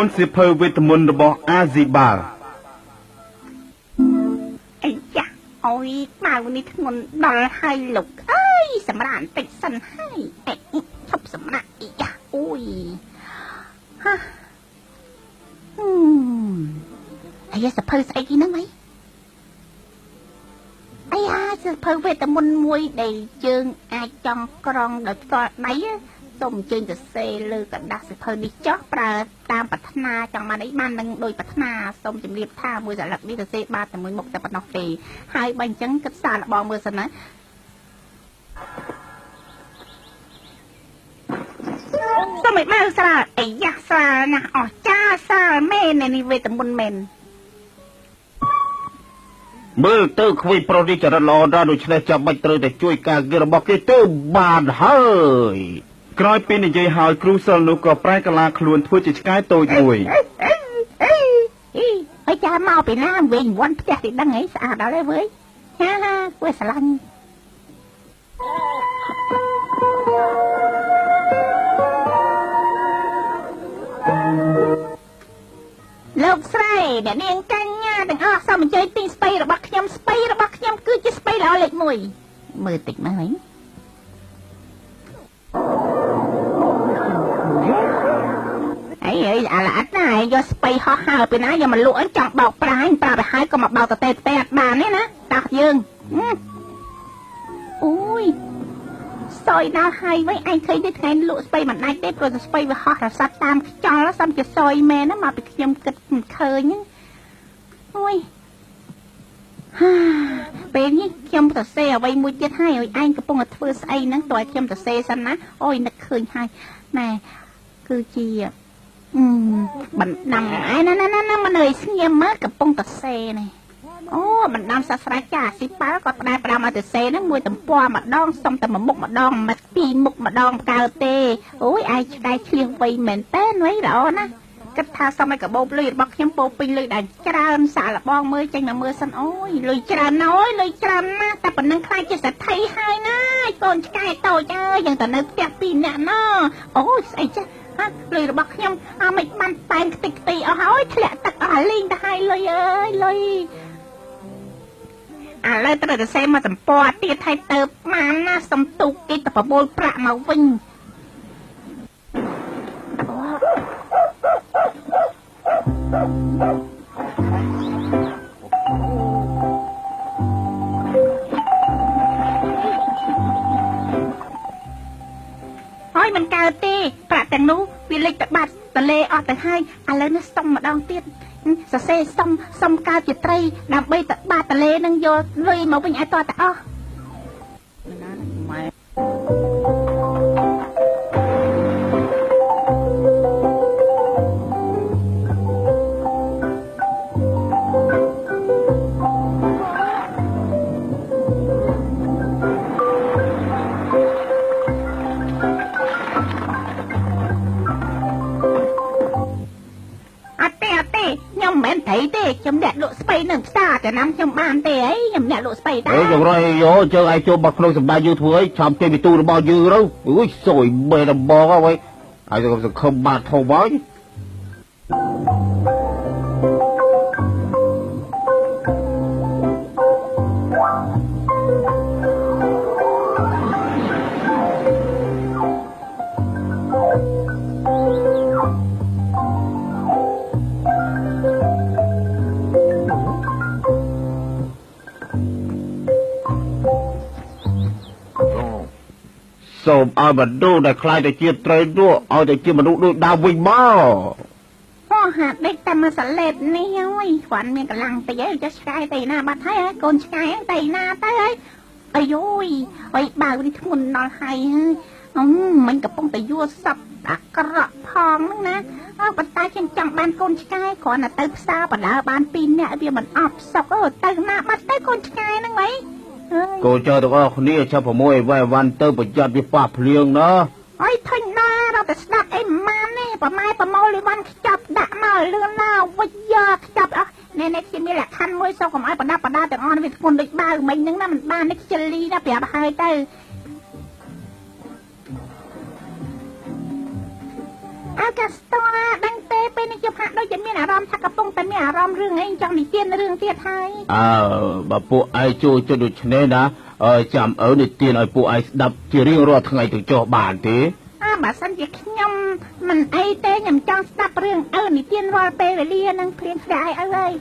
นสิเพอวิตามินរបស់อาซิบาลไอ้ยะโอ้ยมาวันนี้ทั้งหมดดอลให้ลูกเอ้ยสำราญติดสันให้ไอ้ชอบสำราญอีกะอุ้ยฮะไอ้ยะสะเพอใส่กี่นั่งไหมไอ้ยะสะเพอวิตามินมวยได้เจิงไอ้จองกรองเด็กก็ไหนส้มเจิงจะเซลือกระดาษสะเพอดิจ๊อกปลาตามปัฒนาจังมาได้บ้านนึงโดยปัฒนาส้มจำเรียบท่ามวยสลักนี่จะเซบ้านแต่มวยหมกแต่ปนอกเฟยให้ใบจังกัดสารบองมือสนะสมัยมาสระไอ้ยาสระนะอ๋อจ้าสระแม่ในนิเวศตำบลเมนមើលទៅខ្វៃប្រុសនេះចរិតល្អដល់ដូច្នេះចាំបាច់ត្រូវតែជួយការងាររបស់គេទៅបានហើយក្រោយពីនិយាយហើយគ្រូសិលនោះក៏ប្រែកាឡាខ្លួនធ្វើជាឆ្កែតូចមួយអីចាមកពីណាវិញវ៉ាន់ផ្ទះទីដឹងអីស្អាតដល់ហើយវើយហាហាគួរស្រឡាញ់លោកស្រីអ្នកនាងកញ្ញាទាំងអស់សូមអញ្ជើញទិញស្ពៃរបស់ខ្ញុំស្ពៃរបស់ខ្ញុំគឺជាស្ពៃល្អលេខ1មើលតិចមើលវិញអីអាឡាអត់ណាយកស្ពៃហោះហើពីណាយកមកលក់អីចង់បោកប្រាញ់ប្រាប់ឲ្យហើយក៏មកបោកតេអត់បានទេណាតាស់យើងអូយសយដល់ហើយវិញឯងឃើញទេថ្ងៃលក់ស្ពៃមិនដាច់ទេព្រោះតែស្ពៃវាហោះរសាត់តាមខ្យល់សំជាសយមែនណាមកពីខ្ញុំគិតមិនឃើញហ្នឹងអូយពេលនេះខ្ញុំទៅសេអ្វីមួយទៀតហើយឲ្យឯងកំពុងតែធ្វើស្អីហ្នឹងតើខ្ញុំទៅសេសិនណាអូយនឹកឃើញហើយណែគឺជាបណ្ដាំឯណាមិនអើយស្ងៀមមើលកំពុងតែសេនេះអូបណ្ដាំសាស្ត្រាចារ្យស៊ីប៉ាល់គាត់ផ្ដាំឲ្យទៅសេហ្នឹងមួយទំព័រម្ដងសុំតែមួយមុខម្ដងមិនពីរមុខម្ដងកើតទេអូយឯងឆ្កែឆ្លៀសវៃមែនតើហីល្អណាគិតថាសុំឲ្យកបោបលុយរបស់ខ្ញុំពោពេញលុយដែលច្រើនសាកល្បងមើលចេញមកមើលសិនអូយលុយច្រើនអូយលុយច្រើនណាស់តែប៉ុណ្្នឹងខ្លាចជាសេដ្ឋីហើយណាកូនឆ្កែតូចអើយយ៉ាងតែនៅផ្ទះពីរនាក់ណអូយស្អីចាលុយរបស់ខ្ញុំមិនបានតែងខ្ទេចខ្ទីអស់ហើយធ្លាក់ទឹកអស់លីងទៅហើយលុយអើយលុយឥឡូវត្រូវតែសេមកសម្ព័ន្ធទៀតឲ្យទៅបានណាសំទុកគេទៅប្រមូលប្រាក់មកវិញហើយមិនកើតទេប្រាក់ទាំងនោះវាលេចទៅបាត់តលេអស់ទៅហើយឥឡូវនេះសុំម្ដងទៀតសរសេរសុំកើតជាត្រីដើម្បីទៅបាត់តលេនឹងយកលុយមកវិញឲ្យតតែអស់ណាម៉ែខ្ញុំមិនមែនត្រីទេខ្ញុំអ្នកលក់ស្បៃនៅផ្សារតែណាំខ្ញុំបានទេអីខ្ញុំអ្នកលក់ស្បៃដែរយ៉ាងរយយកជើងឯងចូលបាត់ក្នុងសម្បែងយើងធ្វើអីឆាំចេញពីទូរបស់យើងទៅអូយសួយបែរបងហើយហើយសង្ឃឹមបានធំហើយសូមឲ្យមនុស្សដែលខ្លាចតែជាត្រីនោះឲ្យតែជាមនុស្សដូចដើមវិញមកអូហាត់ដេកតែមកសលេតនេះហើយគ្រាន់មានកម្លាំងតិចឯងចុះឆ្កែទៅណាបាត់ហើយកូនឆ្កែទៅណាទៅហើយអាយយអីបើនេះធ្ងន់ដល់ហើយមិនកំពុងតែយួរសັບអាក្រក់ផងហ្នឹងណាប៉ុន្តែខ្ញុំចង់បានកូនឆ្កែគ្រាន់តែទៅផ្សារបដើបាន2នាក់វាមិនអត់សុខទៅណាបាត់ទៅកូនឆ្កែហ្នឹងហីកូនចៅទាំងអស់គ្នាចាប់6ឲ្យវ៉ៃវ៉ាន់ទៅប្រយ័ត្នវាប៉ះភ្លៀងណាអើយធុញដល់រត់តែស្ដាប់អីមិនបានទេប្រម៉ែប្រមូលលីវ៉ាន់ខ្ចប់ដាក់មកលឿនណាវិចយកខ្ចប់អស់នេះខ្ញុំមានលក្ខខណ្ឌមួយសុំកុំឲ្យប្រដាប់ប្រដាទាំងអស់វាធ្ងន់ដូចបាវមិញហ្នឹងណាមិនបាននេះខ្ជិលលីណាប្រាប់ហើយទៅអាកាស្តដឹងទេពេលនេះខ្ញុំ ម្មណ៍ថាកំពុងតែមានអារម្មណ៍រឿងអីចង់និទានរឿងទៀតហើយ បើពួកឯងចូលចិត្តដូចនេះណាចាំឪនិទានឲ្យពួកឯងស្ដាប់ជារៀងរាល់ថ្ងៃទៅចុះបានទេ បើសិនជាខ្ញុំមិនអីទេខ្ញុំចង់ស្ដាប់រឿងនិទានរាល់ពេលវេលានឹងព្រៀងស្ដាយឪអើយ